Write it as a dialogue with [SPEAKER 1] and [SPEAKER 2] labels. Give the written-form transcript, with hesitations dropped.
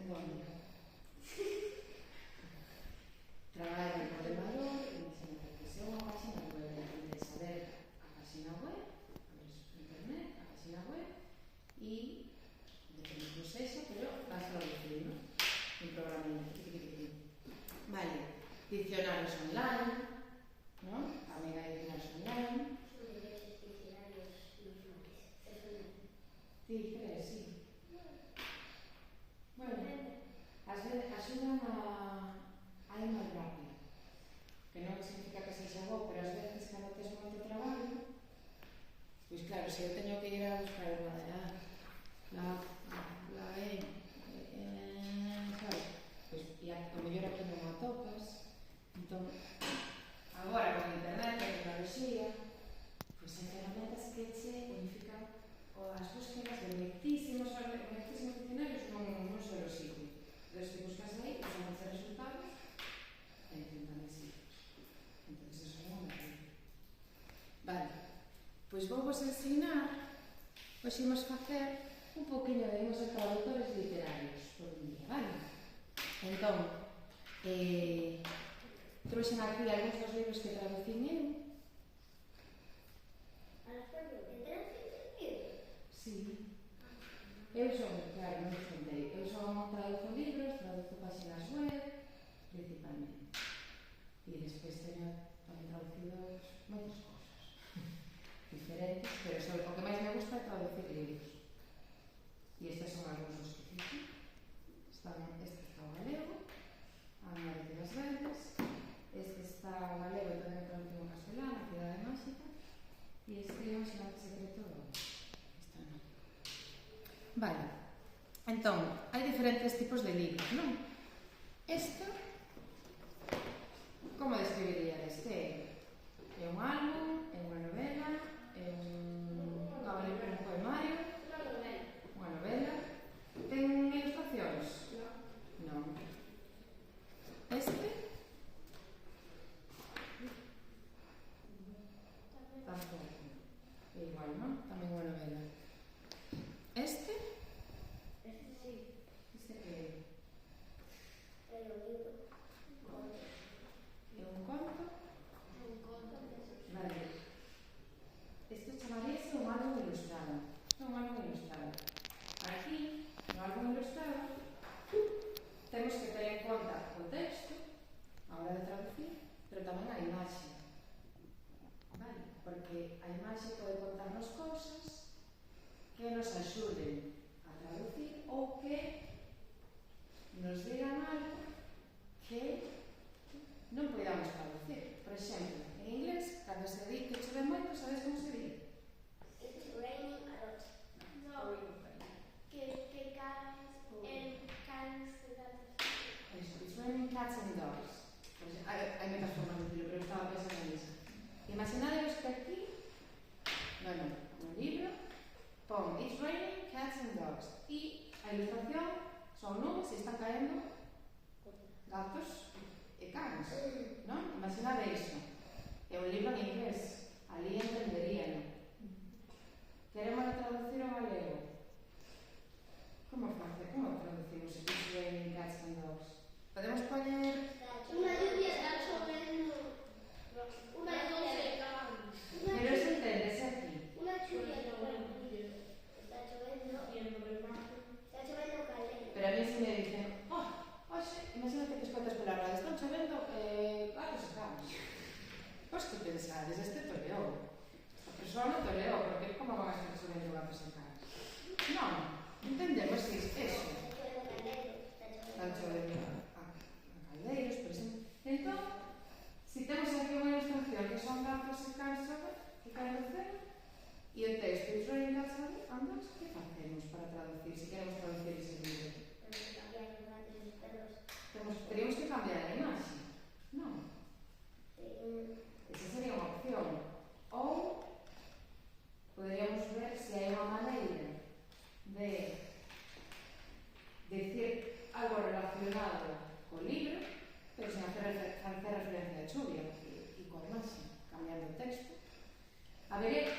[SPEAKER 1] Entón, traballo no ordenador e dixen que se unha página web de saber a página web, internet, a página web e depende do sexo, pero vas traducir, non? Un programa vale, dicionarios online, non? Tamén hai dicionarios online. Ti crees, sí. Bueno, ás veces axudan a ir máis rápido, que non significa que sexa bo, pero ás veces cando tes moito traballo, pois claro, se eu teño que ir a buscar sabes? Pois, e o mellor aquí non a topas, entón, agora con internet, con tecnoloxía, pois hai ferramentas que che unifican as búsquedas de moitísimos diccionarios nun solo sitio. Entón, se buscas aí, vas a facer resultados en 30.000 sitios. Entón, eso é unha maravilla. Vale, pois vou vos ensinar, hoxe imos facer un poquinho de imos a traductores literarios por un día, vale? Entón, trouxen aquí algúns dos libros que traducín eu. Sí. Eu son, claro, non te contei, eu traduzo libros, traduzo páxinas web, principalmente. E despois teño tamén traducido moitas cousas diferentes, pero sobre o que máis me gusta é traducir libros. E estes son algúns dos que fixe. Este está o galego, a Madre de las Ventas, este está o galego e tamén traducido en castelán, a Cidade Máxica, e este é o Xinante Secreto do Vale, entón, hai diferentes tipos de libros, non? Este, como describiría este? É un álbum, é unha novela, é un poemario, unha novela. Ten ilustracións? Non. Este? Tampouco. É igual, non? Tamén unha novela. Este? Este sí. Este que é? É un libro. É un conto? É un conto. Vale. Este chamaríase un álbum ilustrado. É un álbum ilustrado. Aquí, no álbum ilustrado, temos que ter en conta o texto a hora de traducir, pero tamén a imaxe. Vale? Porque a imaxe pode contarnos cousas que nos axuden a traducir ou que nos digan algo que non podamos traducir. Por exemplo, en inglés, cando se di que chove moito, sabes como se di?
[SPEAKER 2] It's raining a lot. No. Que cans
[SPEAKER 1] It's raining cats and dogs. Pues hai moitas formas de dicirlo, pero estaba pensando nisso. Imaginadevos que aquí, no libro, pon It's raining cats and dogs. E a ilustración son nubes e están caendo gatos e cans, non? Imaginade iso. É un libro en inglés, ali entenderíano. Queremos traducir ao galego. Como traducimos It's raining cats and dogs? Podemos poñer...
[SPEAKER 2] Unha lluvia está chovendo. Unha lluvia de cans.
[SPEAKER 1] Pero eso entendese aquí.
[SPEAKER 2] Unha lluvia de cans. Está chovendo. Está chovendo calento.
[SPEAKER 1] Pero a mí se me dicen, oxe, imagínate que escotas pola radio, están chovendo gatos e cans. Pois que pensades, este toleou. Esta persoa non toleou, porque como van a estar chovendo gatos e cans? Non, entendemos que é eso. Están chovendo a caldeiros, por exemplo. Entón, se temos aquí unha ilustración que son gatos e cans que caen do cero, e o texto It's raining cats and dogs, que facemos para traducir, se queremos traducir ese libro? Teríamos que cambiar a imaxe, non? Esa sería unha opción. Ou poderíamos ver se hai unha maneira de decir algo relacionado co libro, pero sen facer referencia a chuvia e coa imaxe, cambiando o texto. Habería